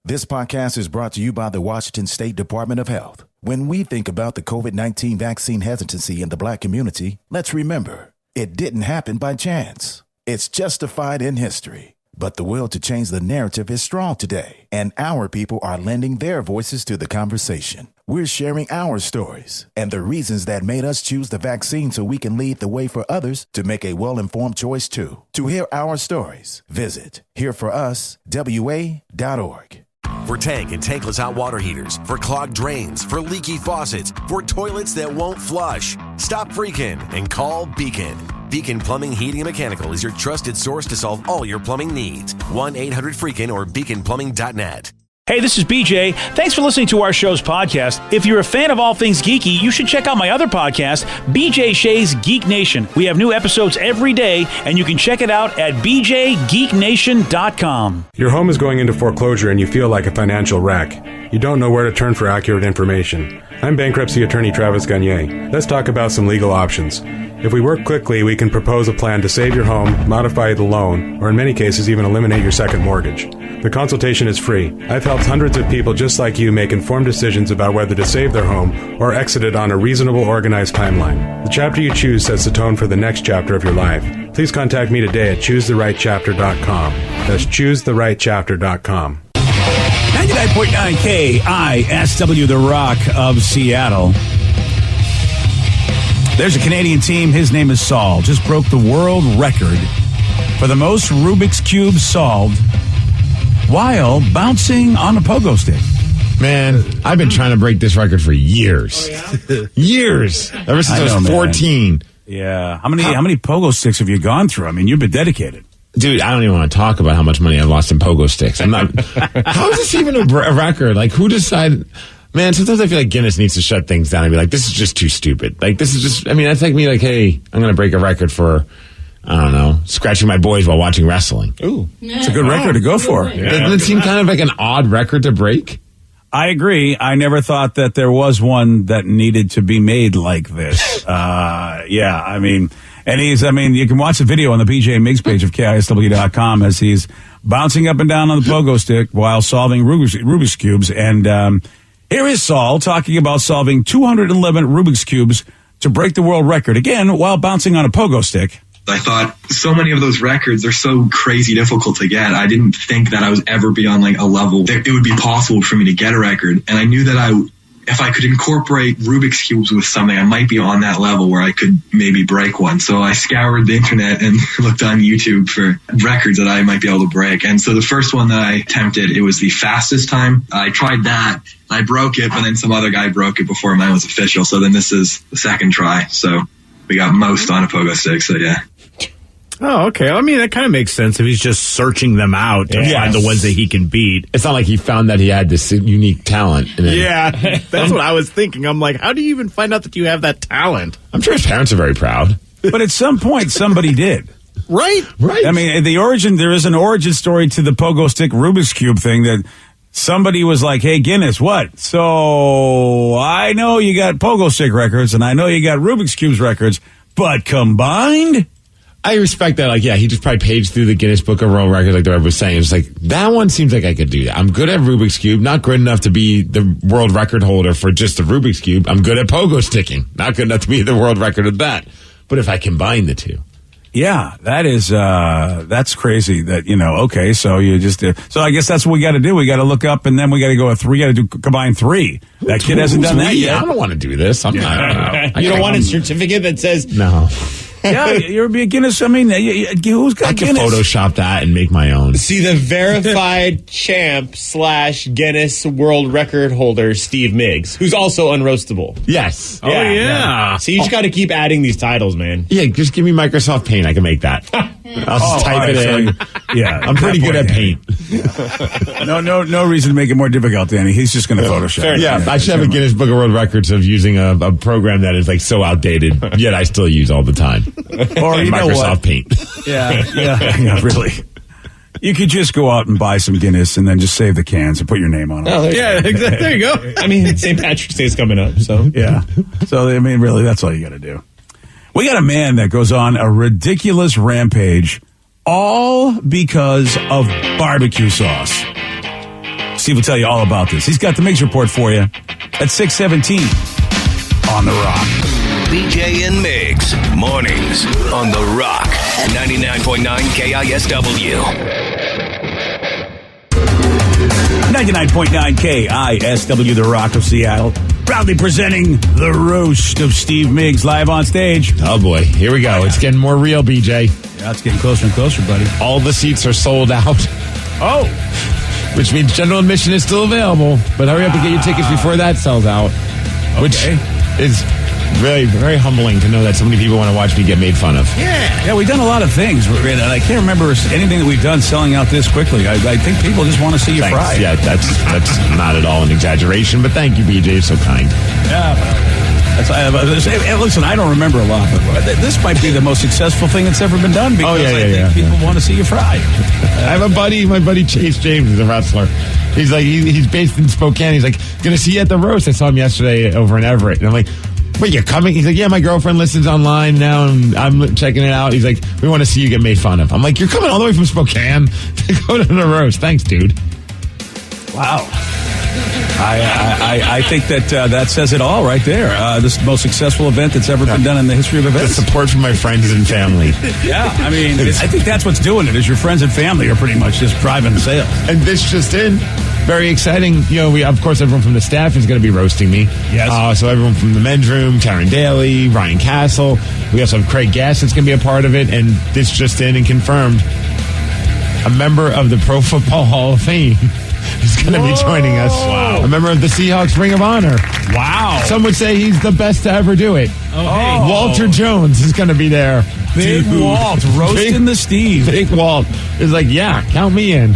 This podcast is brought to you by the Washington State Department of Health. When we think about the COVID-19 vaccine hesitancy in the Black community, let's remember, it didn't happen by chance. It's justified in history. But the will to change the narrative is strong today, and our people are lending their voices to the conversation. We're sharing our stories and the reasons that made us choose the vaccine so we can lead the way for others to make a well-informed choice too. To hear our stories, visit hereforuswa.org. For tank and tankless hot water heaters, for clogged drains, for leaky faucets, for toilets that won't flush. Stop freaking and call Beacon. Beacon Plumbing, Heating, and Mechanical is your trusted source to solve all your plumbing needs. 1-800-FREAKIN or beaconplumbing.net. Hey, this is BJ. Thanks for listening to our show's podcast. If you're a fan of all things geeky, you should check out my other podcast, BJ Shea's Geek Nation. We have new episodes every day, and you can check it out at bjgeeknation.com. Your home is going into foreclosure and you feel like a financial wreck. You don't know where to turn for accurate information. I'm bankruptcy attorney Travis Gagne. Let's talk about some legal options. If we work quickly, we can propose a plan to save your home, modify the loan, or in many cases even eliminate your second mortgage. The consultation is free. I've helped hundreds of people just like you make informed decisions about whether to save their home or exit it on a reasonable, organized timeline. The chapter you choose sets the tone for the next chapter of your life. Please contact me today at choosetherightchapter.com. That's choosetherightchapter.com. 99.9 KISW, the Rock of Seattle. There's a Canadian team. His name is Saul. Just broke the world record for the most Rubik's Cubes solved while bouncing on a pogo stick. Man, I've been trying to break this record for years. Oh, yeah? Years. Ever since I was 14. Man. Yeah. How many pogo sticks have you gone through? I mean, you've been dedicated. Dude, I don't even want to talk about how much money I've lost in pogo sticks. I'm not. How is this even a record? Like, who decided? Man, sometimes I feel like Guinness needs to shut things down and be like, this is just too stupid. Like, this is just, I mean, that's like me like, hey, I'm going to break a record for, I don't know, scratching my boys while watching wrestling. Ooh. It's a good record to go for. Yeah. Doesn't it seem kind of like an odd record to break? I agree. I never thought that there was one that needed to be made like this. Yeah, I mean, and you can watch the video on the BJ Miggs page of KISW.com as he's bouncing up and down on the pogo stick while solving Rubik's Cubes. And here is Saul talking about solving 211 Rubik's Cubes to break the world record, again, while bouncing on a pogo stick. I thought so many of those records are so crazy difficult to get. I didn't think that I would ever be on like a level that it would be possible for me to get a record. And I knew that if I could incorporate Rubik's Cubes with something, I might be on that level where I could maybe break one. So I scoured the internet and looked on YouTube for records that I might be able to break. And so the first one that I attempted, it was the fastest time. I tried that. I broke it, but then some other guy broke it before mine was official. So then this is the second try. So we got most on a pogo stick. So yeah. Oh, okay. I mean, that kind of makes sense if he's just searching them out to find the ones that he can beat. It's not like he found that he had this unique talent. Yeah, that's what I was thinking. I'm like, how do you even find out that you have that talent? I'm sure his parents are very proud. But at some point, somebody did. Right. I mean, there is an origin story to the pogo stick Rubik's Cube thing that somebody was like, hey, Guinness, what? So I know you got pogo stick records and I know you got Rubik's Cubes records, but combined? I respect that. Like, yeah, he just probably paged through the Guinness Book of World Records like the Rev was saying. It's like, that one seems like I could do that. I'm good at Rubik's Cube, not good enough to be the world record holder for just the Rubik's Cube. I'm good at pogo sticking, not good enough to be the world record of that. But if I combine the two. Yeah, that's crazy that, okay, so you just, so I guess that's what we got to do. We got to look up and then we got to go combine three. That kid hasn't done that yet. I don't want to do this. I'm not. You don't want a certificate that says no. Yeah, you're a Guinness. I mean, who's got Guinness? I can Photoshop that and make my own. See, the verified champ / Guinness World Record holder, Steve Miggs, who's also unroastable. Yes. Yeah. So you just got to keep adding these titles, man. Yeah, just give me Microsoft Paint. I can make that. I'll just type it in. Yeah, I'm pretty good at Paint. Yeah. No reason to make it more difficult, Danny. He's just going to Photoshop. Yeah, I should have a Guinness Book of World Records of using a program that is like so outdated, yet I still use all the time. Or Microsoft Paint. Yeah, really. You could just go out and buy some Guinness and then just save the cans and put your name on it. Oh, exactly. There you go. I mean, St. Patrick's Day is coming up, so. Yeah. So, I mean, really, that's all you got to do. We got a man that goes on a ridiculous rampage all because of barbecue sauce. Steve will tell you all about this. He's got the Migs Report for you at 6:17 on The Rock. BJ and Migs, mornings on The Rock, 99.9 KISW. 99.9 KISW, The Rock of Seattle. Proudly presenting the roast of Steve Migs live on stage. Oh, boy. Here we go. It's getting more real, BJ. Yeah, it's getting closer and closer, buddy. All the seats are sold out. Oh. Which means general admission is still available. But hurry up and get your tickets before that sells out. Which is very, very humbling to know that so many people want to watch me get made fun of. Yeah, we've done a lot of things. And I can't remember anything that we've done selling out this quickly. I think people just want to see you Thanks. fry. Yeah, that's not at all an exaggeration. But thank you, BJ. You're so kind. Yeah, listen, I don't remember a lot, but this might be the most successful thing that's ever been done because I think people want to see you fry. I have a buddy, my buddy Chase James is a wrestler. He's like, he's based in Spokane. He's like, gonna see you at the roast. I saw him yesterday over in Everett. And I'm like, wait, you're coming? He's like, yeah, my girlfriend listens online now and I'm checking it out. He's like, we want to see you get made fun of. I'm like, you're coming all the way from Spokane to go to the roast. Thanks, dude. Wow. I think that says it all right there. This is the most successful event that's ever been done in the history of events. The support from my friends and family. Yeah, I mean, I think that's what's doing it, is your friends and family are pretty much just driving the sales. And this just in. Very exciting. You know, of course, everyone from the staff is going to be roasting me. Yes. So everyone from the men's room, Taryn Daly, Ryan Castle. We also have Craig Gass that's going to be a part of it. And this just in and confirmed, a member of the Pro Football Hall of Fame is going to be joining us. Wow. A member of the Seahawks Ring of Honor. Wow. Some would say he's the best to ever do it. Oh. Walter Jones is going to be there. Big Walt roasting the Steve. Big Walt is like, yeah, count me in.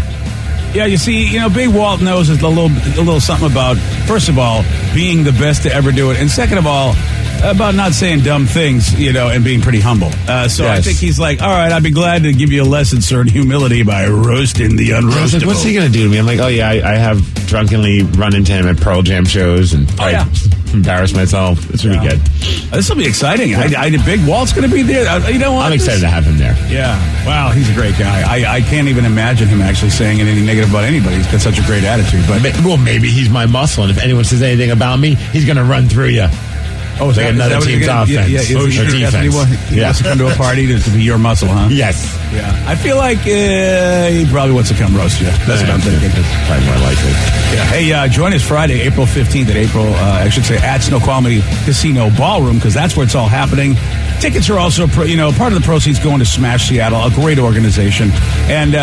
Yeah, you see, Big Walt knows a little something about, first of all, being the best to ever do it, and second of all, about not saying dumb things, and being pretty humble. So I think he's like, all right, I'd be glad to give you a lesson, sir, in humility by roasting the unroastable. I was like, what's he going to do to me? I'm like, oh, yeah, I have drunkenly run into him at Pearl Jam shows and embarrass myself. This will be good. This will be exciting. Big Walt's going to be there. You know what? I'm excited to have him there. Yeah. Wow, he's a great guy. I can't even imagine him actually saying anything negative about anybody. He's got such a great attitude. But well, maybe he's my muscle, and if anyone says anything about me, he's going to run through you. Oh, is that another team's offense? Or defense. He wants to come to a party to be your muscle, huh? Yes. Yeah. I feel like he probably wants to come roast you. That's what I'm thinking. That's probably more likely. Yeah. Hey, join us Friday, April 15th at Snoqualmie Casino Ballroom, because that's where it's all happening. Tickets are also, part of the proceeds going to Smash Seattle, a great organization. And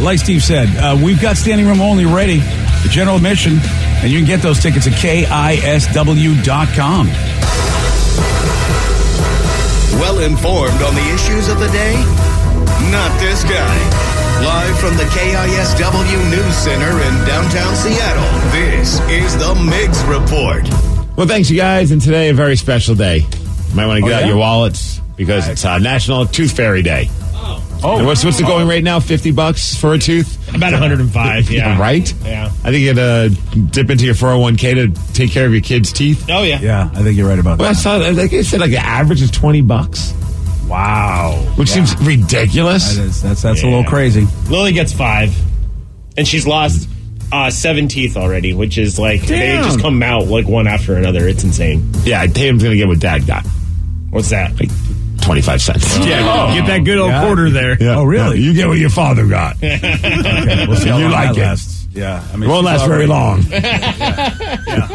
like Steve said, we've got standing room only ready, the general admission, and you can get those tickets at KISW.com. Well informed on the issues of the day? Not this guy. Live from the KISW News Center in downtown Seattle, this is the Migs Report. Well, thanks, you guys. And today, a very special day. You might want to get out your wallets because it's National Tooth Fairy Day. Oh, and what's the going rate now? $50 for a tooth? About 105, yeah. Right? Yeah. I think you had to dip into your 401k to take care of your kids' teeth. Oh, yeah. Yeah, I think you're right about that. Well, I saw, like I said, the average is $20. Wow. Which seems ridiculous. That's a little crazy. Lily gets 5, and she's lost 7 teeth already, which is they just come out one after another. It's insane. Yeah, Tatum's going to get what Dad got. What's that? 25 cents. Yeah, get that good old quarter there. Yeah. Oh, really? Yeah, you get what your father got. Okay, we'll see how long like that it. lasts. Yeah. I mean, it won't last very long. Yeah.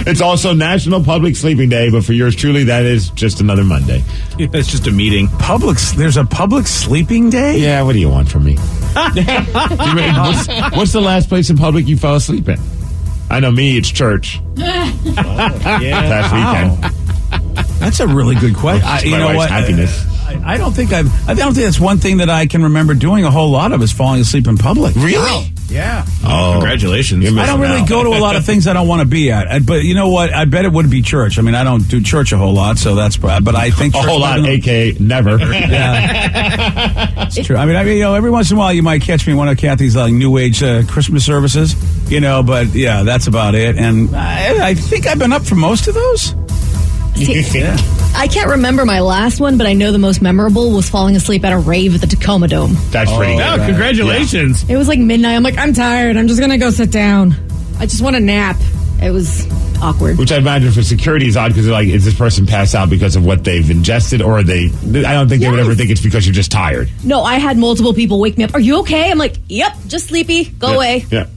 It's also National Public Sleeping Day, but for yours truly, that is just another Monday. It's just a meeting. There's a public sleeping day? Yeah, what do you want from me? What's the last place in public you fell asleep in? I know me, it's church. Past weekend. That's a really good question. My wife's happiness. I don't think that's one thing that I can remember doing a whole lot of is falling asleep in public. Really? Wow. Yeah. Oh, congratulations. I don't really go to a lot of things I don't want to be at. But you know what? I bet it would be church. I mean, I don't do church a whole lot, so that's. But I think a whole lot, a.k.a. never. Yeah, it's true. I mean, every once in a while you might catch me in one of Kathy's New Age Christmas services. But yeah, that's about it. And I think I've been up for most of those. I can't remember my last one, but I know the most memorable was falling asleep at a rave at the Tacoma Dome. That's pretty good. Congratulations. It was like midnight. I'm like, I'm tired. I'm just going to go sit down. I just want a nap. It was awkward. Which I imagine for security is odd because they're like, is this person passed out because of what they've ingested, or I don't think they would ever think it's because you're just tired. No, I had multiple people wake me up. Are you okay? I'm like, yep, just sleepy. Go away. Yeah.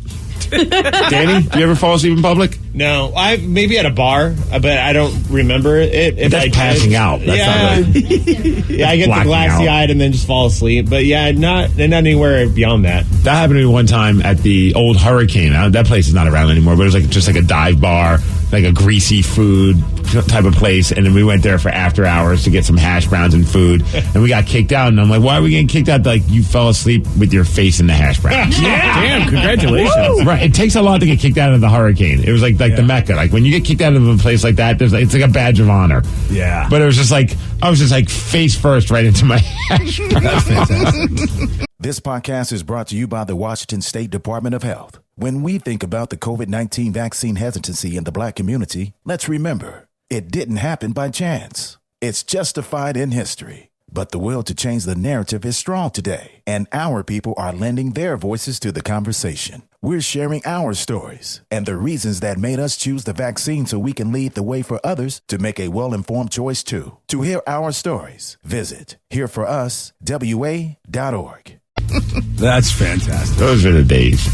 Danny, do you ever fall asleep in public? No, I maybe at a bar, but I don't remember it. If That's I passing out. That's not yeah, I get the glassy eyed and then just fall asleep. But yeah, not anywhere beyond that. That happened to me one time at the old Hurricane. That place is not around anymore, but it was just like a dive bar, like a greasy food type of place. And then we went there for after hours to get some hash browns and food. And we got kicked out. And I'm like, why are we getting kicked out? Like, you fell asleep with your face in the hash browns. Damn, congratulations. Right. It takes a lot to get kicked out of the Hurricane. It was like the Mecca. Like, when you get kicked out of a place like that, it's like a badge of honor. Yeah. But it was just like, I was just like face first right into my hash browns. That's fantastic. This podcast is brought to you by the Washington State Department of Health. When we think about the COVID-19 vaccine hesitancy in the Black community, let's remember, it didn't happen by chance. It's justified in history. But the will to change the narrative is strong today, and our people are lending their voices to the conversation. We're sharing our stories and the reasons that made us choose the vaccine so we can lead the way for others to make a well-informed choice too. To hear our stories, visit hereforuswa.org. That's fantastic. Those are the days.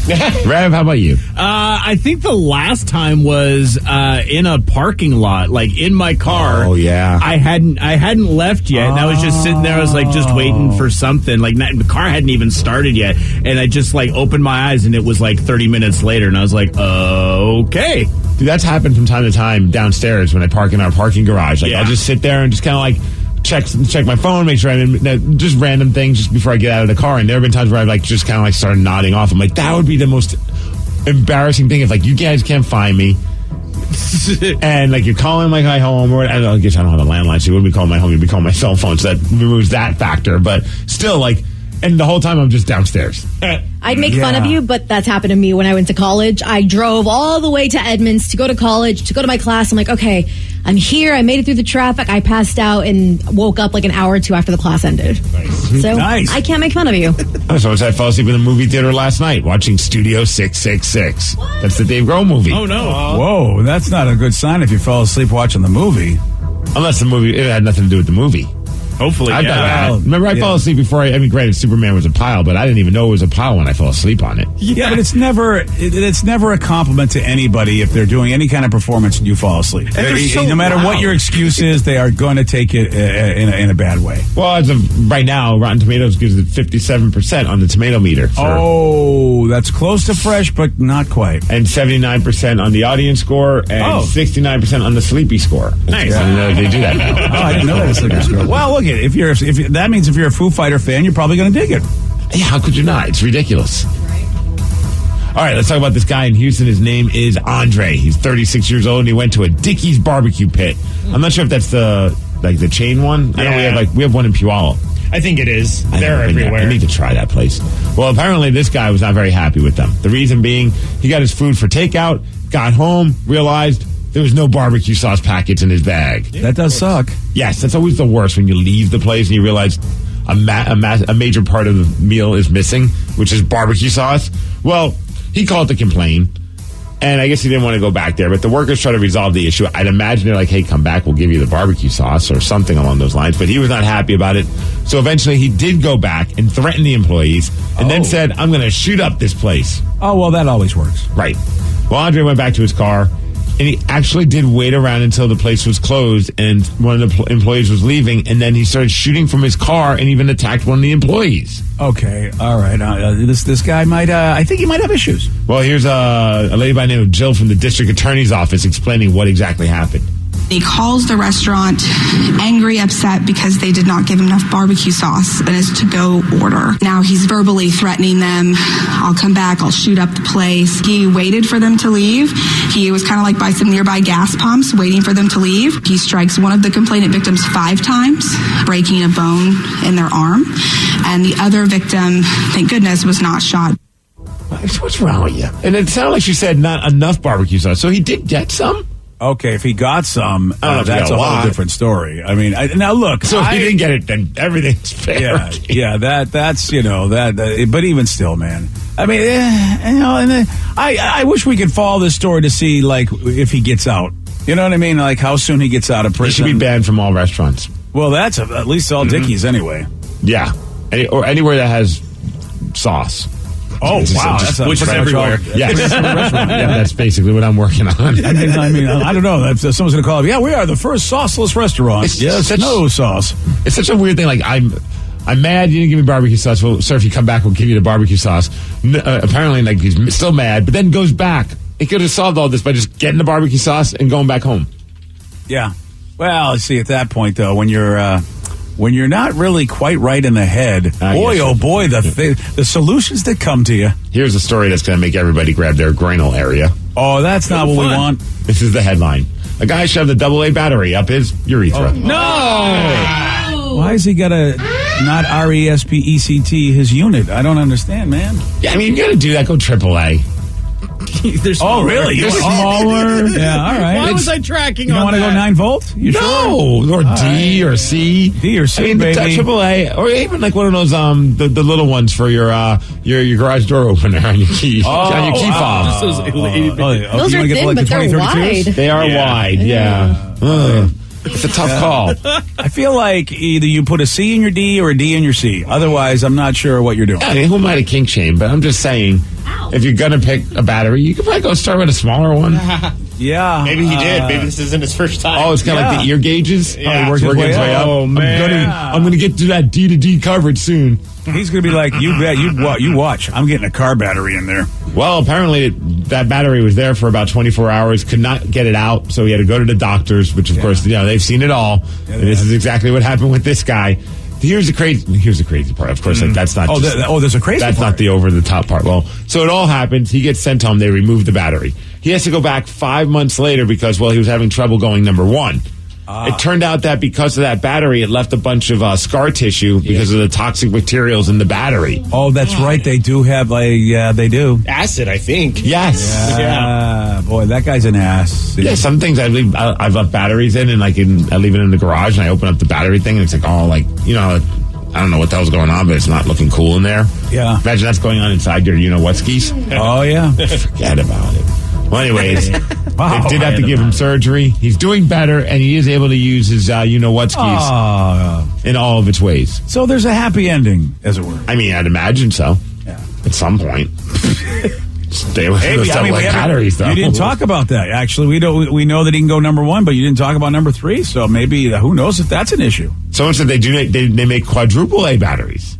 Rav, how about you? I think the last time was in a parking lot, like in my car. Oh, yeah. I hadn't left yet, and I was just sitting there. I was like just waiting for something. Like the car hadn't even started yet, and I just like opened my eyes, and it was like 30 minutes later, and I was like, okay. Dude, that's happened from time to time downstairs when I park in our parking garage. Like, I'll just sit there and just kind of like check my phone, make sure I'm in, just random things just before I get out of the car. And there have been times where I've like just kind of like started nodding off. I'm like, that would be the most embarrassing thing if like you guys can't find me. And like you're calling like my home, or I guess I don't have a landline, so you wouldn't be calling my home, you'd be calling my cell phone, so that removes that factor. But still, like, and the whole time I'm just downstairs. I'd make fun of you, but that's happened to me when I went to college. I drove all the way to Edmonds to go to college, to go to my class. I'm like, okay, I'm here. I made it through the traffic. I passed out and woke up like an hour or two after the class ended. Nice. So I can't make fun of you. So I fell asleep in the movie theater last night watching Studio 666. What? That's the Dave Grohl movie. Oh, no. Whoa, that's not a good sign if you fell asleep watching the movie. Unless the movie, it had nothing to do with the movie. Hopefully, I've done that. Remember, I fell asleep before I mean, granted, Superman was a pile, but I didn't even know it was a pile when I fell asleep on it. Yeah, but it's never a compliment to anybody if they're doing any kind of performance and you fall asleep. No matter what your excuse is, they are going to take it in a bad way. Well, as of right now, Rotten Tomatoes gives it 57% on the tomato meter. That's close to fresh, but not quite. And 79% on the audience score, and 69% on the sleepy score. Nice. I didn't know they do that now. I didn't know that was sleepy score. Well, look. If that means if you're a Foo Fighter fan, you're probably going to dig it. Yeah, how could you not? It's ridiculous. All right, let's talk about this guy in Houston. His name is Andre. He's 36 years old, and he went to a Dickey's barbecue pit. I'm not sure if that's the chain one. Yeah. I know we have one in Puyallup. I think it is. They're everywhere. I need to try that place. Well, apparently this guy was not very happy with them. The reason being, he got his food for takeout, got home, realized there was no barbecue sauce packets in his bag. That does suck. Yes, that's always the worst when you leave the place and you realize a major part of the meal is missing, which is barbecue sauce. Well, he called to complain, and I guess he didn't want to go back there, but the workers try to resolve the issue. I'd imagine they're like, hey, come back, we'll give you the barbecue sauce or something along those lines, but he was not happy about it. So eventually he did go back and threaten the employees and then said, I'm going to shoot up this place. Oh, well, that always works. Right. Well, Andre went back to his car, and he actually did wait around until the place was closed and one of the employees was leaving, and then he started shooting from his car and even attacked one of the employees. Okay, all right. This guy might, I think he might have issues. Well, here's a lady by the name of Jill from the district attorney's office explaining what exactly happened. He calls the restaurant angry, upset because they did not give him enough barbecue sauce in his to-go order. Now he's verbally threatening them. I'll come back. I'll shoot up the place. He waited for them to leave. He was kind of like by some nearby gas pumps waiting for them to leave. He strikes one of the complainant victims 5 times, breaking a bone in their arm. And the other victim, thank goodness, was not shot. What's wrong with you? And it sounded like she said not enough barbecue sauce. So he did get some? Okay, if he got some, I don't know if he that's got a a whole lot. different story. I mean, now look. So if he didn't get it, then everything's fair. Yeah, that's but even still, man. I mean, I wish we could follow this story to see like if he gets out. You know what I mean? Like how soon he gets out of He prison. should be banned from all restaurants. Well, that's at least all Dickies anyway. Yeah, or anywhere that has sauce. Oh wow, which is everywhere. Yes. Yeah, that's basically what I'm working on. I mean, I don't know. If someone's going to call up, yeah, we are the first sauceless restaurant. No sauce. It's such a weird thing. Like I'm mad you didn't give me barbecue sauce. Well, sir, if you come back, we'll give you the barbecue sauce. Apparently, like he's still mad, but then goes back. He could have solved all this by just getting the barbecue sauce and going back home. Yeah. Well, see, at that point though, when you're not really quite right in the head, the solutions that come to you. Here's a story that's going to make everybody grab their groinal area. Oh, that's not what we want. This is the headline. A guy shoved a AA battery up his urethra. No! Why has he got to not RESPECT his unit? I don't understand, man. Yeah, I mean, you got to do that. Go AAA. Really? You're smaller? Yeah, all right. Why was I tracking you on don't want to that? go 9 volt? You No, sure? or D or C. D or C, I mean, baby. AAA, or even like one of those the little ones for your garage door opener on your key on your key fob. Just those Those are thin, but they're wide. They are wide. Yeah. Ugh. It's a tough call. I feel like either you put a C in your D or a D in your C. Otherwise, I'm not sure what you're doing. I mean, who might have kink shame? But I'm just saying, if you're gonna pick a battery, you could probably go start with a smaller one. Yeah. Maybe he did. Maybe this isn't his first time. Oh, it's kind of like the ear gauges. Yeah. He's working his way up. Oh, man. I'm gonna get to that D to D coverage soon. He's going to be like, you bet, you watch. I'm getting a car battery in there. Well, apparently that battery was there for about 24 hours, could not get it out, so he had to go to the doctors, which of course, they've seen it all. And this is exactly what happened with this guy. Here's the crazy part. Of course, like, that's not. There's a crazy. That's part. not the over the top part. Well, so it all happens. He gets sent home. They remove the battery. He has to go back 5 months later because he was having trouble going number one. It turned out that because of that battery, it left a bunch of scar tissue because of the toxic materials in the battery. Oh, that's right. They do have, they do. Acid, I think. Yes. Yeah. Boy, that guy's an ass. Yeah, some things I've left batteries in, and I leave it in the garage, and I open up the battery thing, and it's like, I don't know what the hell's going on, but it's not looking cool in there. Yeah. Imagine that's going on inside your skis. Oh, yeah. Forget about it. Well, anyways, Wow. they did have to give him surgery. He's doing better, and he is able to use his skis in all of its ways. So there's a happy ending, as it were. I mean, I'd imagine so. Yeah. At some point. Stay away from those batteries, though. You didn't talk about that. Actually, we know that he can go number one, but you didn't talk about number 3. So maybe who knows if that's an issue. Someone said they make quadruple A batteries.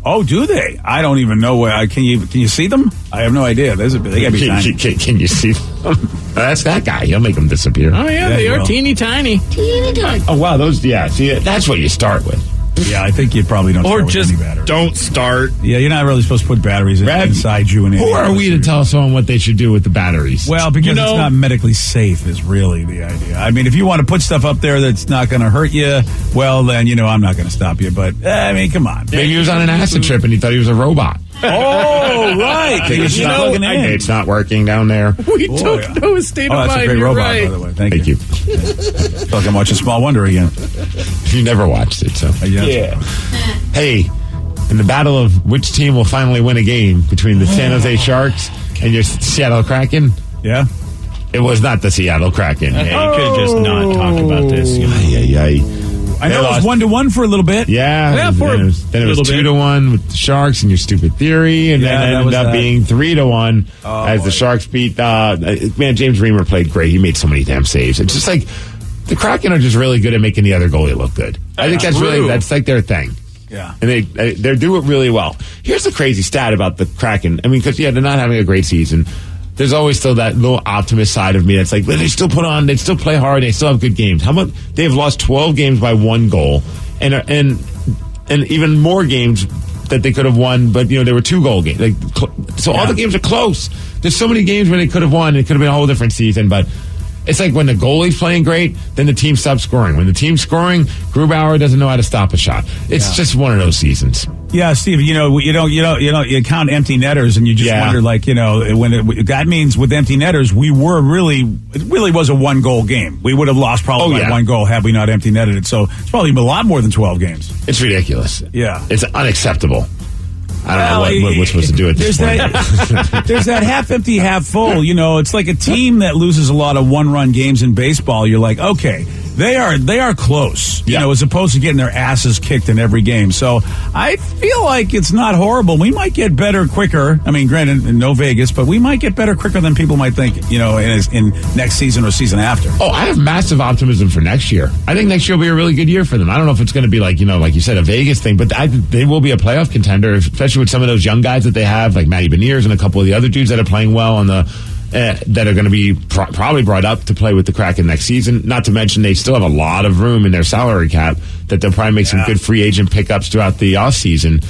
Oh, do they? I don't even know where. Can you see them? I have no idea. They gotta be tiny. Can you see them? That's that guy. He'll make them disappear. Oh, yeah, they are teeny tiny. Oh, wow. Those, yeah. See, that's what you start with. Yeah, I think you probably don't Or start with just any batteries. don't start. Yeah, you're not really supposed to put batteries inside you. Who are we to tell someone what they should do with the batteries? Well, because it's not medically safe is really the idea. I mean, if you want to put stuff up there that's not going to hurt you, well, then, I'm not going to stop you. But, I mean, come on. Maybe he was on an acid trip and he thought he was a robot. Oh, right. It's not working down there. We don't know his state of mind. That's a great You're robot, right. by the way. Thank you. I feel like I'm watching Small Wonder again. You never watched it, so. Yeah. Hey, in the battle of which team will finally win a game between the San Jose Sharks and your Seattle Kraken? Yeah. It was not the Seattle Kraken. Yeah, you could have just not talked about this. I know it was 1-1 for a little bit. Yeah, then it was 2-1 with the Sharks and your stupid theory, and then it ended up being 3-1 as the Sharks beat. James Reimer played great. He made so many damn saves. It's just like the Kraken are just really good at making the other goalie look good. I think that's like their thing. Yeah, and they do it really well. Here's the crazy stat about the Kraken. I mean, because they're not having a great season. There's always still that little optimist side of me that's like, well, they still they still play hard, they still have good games. How much they have lost 12 games by 1 goal, and even more games that they could have won, but they were 2-goal games. All the games are close. There's so many games where they could have won. It could have been a whole different season, but it's like when the goalie's playing great, then the team stops scoring. When the team's scoring, Grubauer doesn't know how to stop a shot. It's just one of those seasons. Yeah, Steve. You count empty netters, and you just wonder, that means with empty netters, it really was a 1-goal game. We would have lost probably by 1 goal had we not empty netted it. So it's probably a lot more than 12 games. It's ridiculous. Yeah, it's unacceptable. I don't know what we're supposed to do at this point. There's that half empty, half full. It's like a team that loses a lot of 1-run games in baseball. You're like, okay, they are close, as opposed to getting their asses kicked in every game. So I feel like it's not horrible. We might get better quicker. I mean, granted, no Vegas, but we might get better quicker than people might think, in next season or season after. Oh, I have massive optimism for next year. I think next year will be a really good year for them. I don't know if it's going to be like you said, a Vegas thing, but they will be a playoff contender, especially with some of those young guys that they have, like Matty Beniers and a couple of the other dudes that are playing well on the that are going to be probably brought up to play with the Kraken next season. Not to mention they still have a lot of room in their salary cap that they'll probably make some good free agent pickups throughout the offseason.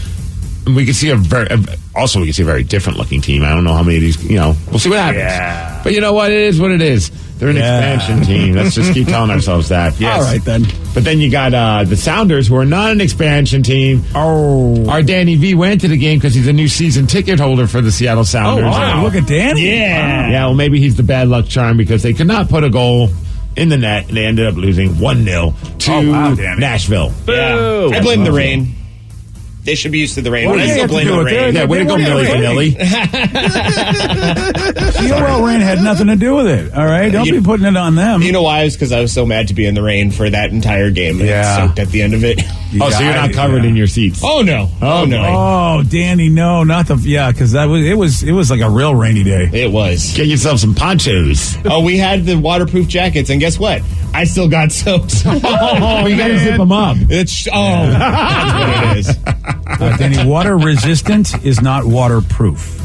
We could see a very different looking team. I don't know how many of these, we'll see what happens. Yeah. But you know what? It is what it is. They're an expansion team. Let's just keep telling ourselves that. Yes. All right, then. But then you got the Sounders, who are not an expansion team. Oh. Our Danny V went to the game because he's a new season ticket holder for the Seattle Sounders. Oh, wow. Look at Danny. Yeah. Yeah, well, maybe he's the bad luck charm because they could not put a goal in the net, and they ended up losing 1-0 to Nashville. Yeah. I blame the rain. They should be used to the rain. Well, I still blame the rain. Yeah, way to go, Millie Vanilli. COL rain had nothing to do with it. All right, don't be putting it on them. You know why? It was because I was so mad to be in the rain for that entire game. And it soaked at the end of it. Oh, so you're not covered in your seats? Oh no! Oh no! Oh, Danny, no, not the because it was like a real rainy day. It was. Get yourself some ponchos. Oh, we had the waterproof jackets, and guess what? I still got soaked. You got to zip them up. That's what it is. Danny, water resistant is not waterproof.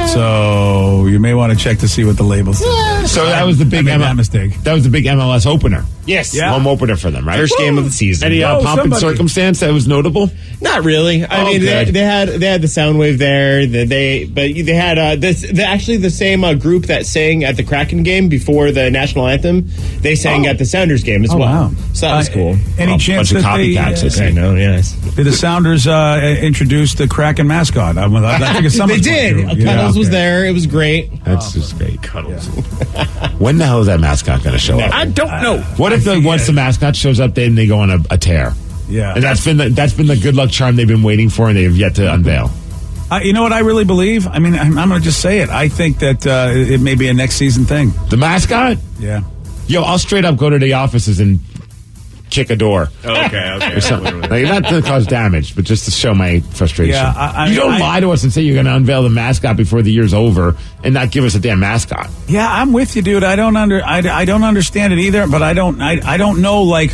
So you may want to check to see what the label says. So that was the big mistake. That was the big MLS opener. Yes. Home opener for them, right? First game of the season. Any pomp and circumstance that was notable? Not really. I mean, they had the Soundwave there. They had actually the same group that sang at the Kraken game before the national anthem. They sang at the Sounders game as well. Wow. So that was cool. Any chance bunch that of copycats? I know. Yes. Did the Sounders introduce the Kraken mascot? I think it's they did. Cuddles was there. It was great. That's just great. Cuddles. When the hell is that mascot going to show up? I don't know. What if once the mascot shows up, then they go on a tear? Yeah, and that's been the good luck charm they've been waiting for, and they have yet to unveil. You know what I really believe? I mean, I'm going to just say it. I think that it may be a next season thing. The mascot? Yeah. Yo, I'll straight up go to the offices and kick a door. Okay. Like, not to cause damage, but just to show my frustration. Yeah, you don't lie to us and say you're going to unveil the mascot before the year's over and not give us a damn mascot. Yeah, I'm with you, dude. I don't understand it either, but I don't know like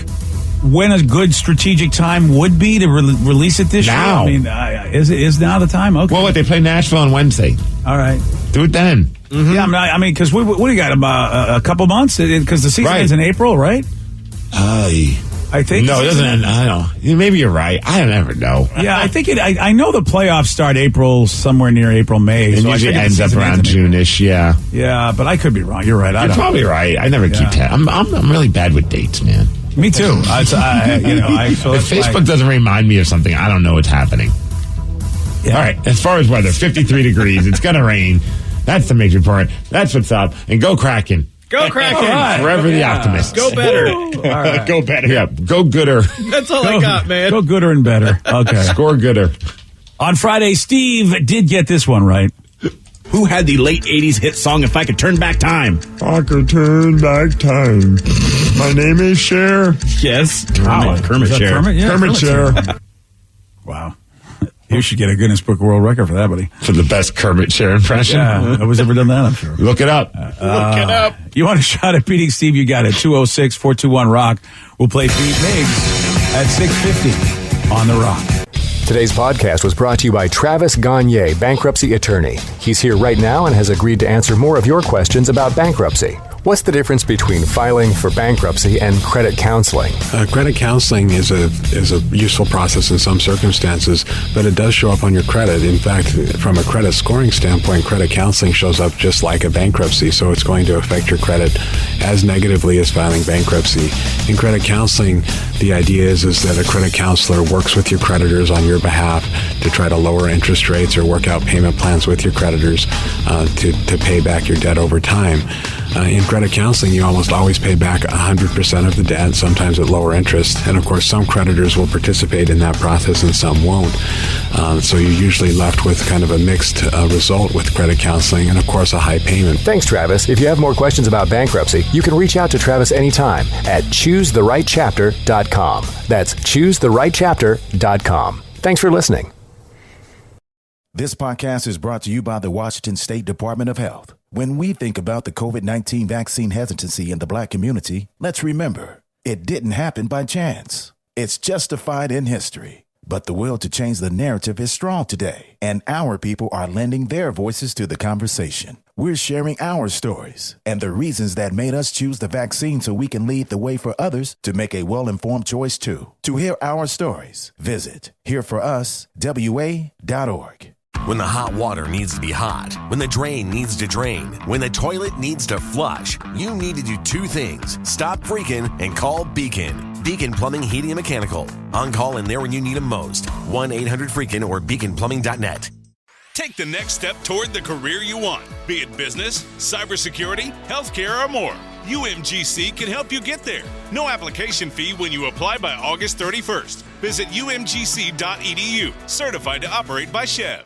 when a good strategic time would be to release it this now. year. I mean, is now the time? Okay. Well, they play Nashville on Wednesday. All right. Do it then. Mm-hmm. Yeah, I mean, because what do you got about a couple months? Because the season ends in April, right? I think no, it doesn't end. I don't know. Maybe you're right. I don't ever know. Yeah, I think I know the playoffs start April, somewhere near April, May. It usually ends up around June-ish. Yeah. Yeah, but I could be wrong. You're right. You're probably right. I never keep tab. I'm really bad with dates, man. Me too. So if Facebook doesn't remind me of something, I don't know what's happening. Yeah. All right. As far as weather, 53 degrees. It's gonna rain. That's the major part. That's what's up. And go Kraken. Go Kraken! Right. Forever the optimists. Go better. Right. Go better. Yeah, go gooder. That's all I got, man. Go gooder and better. Okay. Score gooder. On Friday, Steve did get this one right. Who had the late 80s hit song If I Could Turn Back Time? I could turn back time. My name is Cher. Yes. Kermit Cher. Kermit? Yeah, Kermit Cher. Wow. You should get a Guinness Book of World Record for that, buddy. For the best Kermit Cher impression. Yeah, nobody's ever done that, I'm sure. Look it up. Look it up. You want a shot at beating Steve? You got it. 206-421-ROCK. We'll play Beat Migs at 6:50 on The Rock. Today's podcast was brought to you by Travis Gagne, bankruptcy attorney. He's here right now and has agreed to answer more of your questions about bankruptcy. What's the difference between filing for bankruptcy and credit counseling? Credit counseling is a useful process in some circumstances, but it does show up on your credit. In fact, from a credit scoring standpoint, credit counseling shows up just like a bankruptcy, so it's going to affect your credit as negatively as filing bankruptcy. In credit counseling, the idea is that a credit counselor works with your creditors on your behalf to try to lower interest rates or work out payment plans with your creditors to pay back your debt over time. In credit counseling, you almost always pay back 100% of the debt, sometimes at lower interest. And of course, some creditors will participate in that process and some won't. So you're usually left with kind of a mixed result with credit counseling and, of course, a high payment. Thanks, Travis. If you have more questions about bankruptcy, you can reach out to Travis anytime at choosetherightchapter.com. That's choosetherightchapter.com. Thanks for listening. This podcast is brought to you by the Washington State Department of Health. When we think about the COVID-19 vaccine hesitancy in the Black community, let's remember, it didn't happen by chance. It's justified in history. But the will to change the narrative is strong today, and our people are lending their voices to the conversation. We're sharing our stories and the reasons that made us choose the vaccine so we can lead the way for others to make a well-informed choice too. To hear our stories, visit hereforuswa.org. When the hot water needs to be hot, when the drain needs to drain, when the toilet needs to flush, you need to do two things. Stop freaking and call Beacon. Beacon Plumbing, Heating, and Mechanical. On call and there when you need them most. 1-800-FREAKIN or beaconplumbing.net. Take the next step toward the career you want, be it business, cybersecurity, healthcare, or more. UMGC can help you get there. No application fee when you apply by August 31st. Visit umgc.edu, certified to operate by Chev.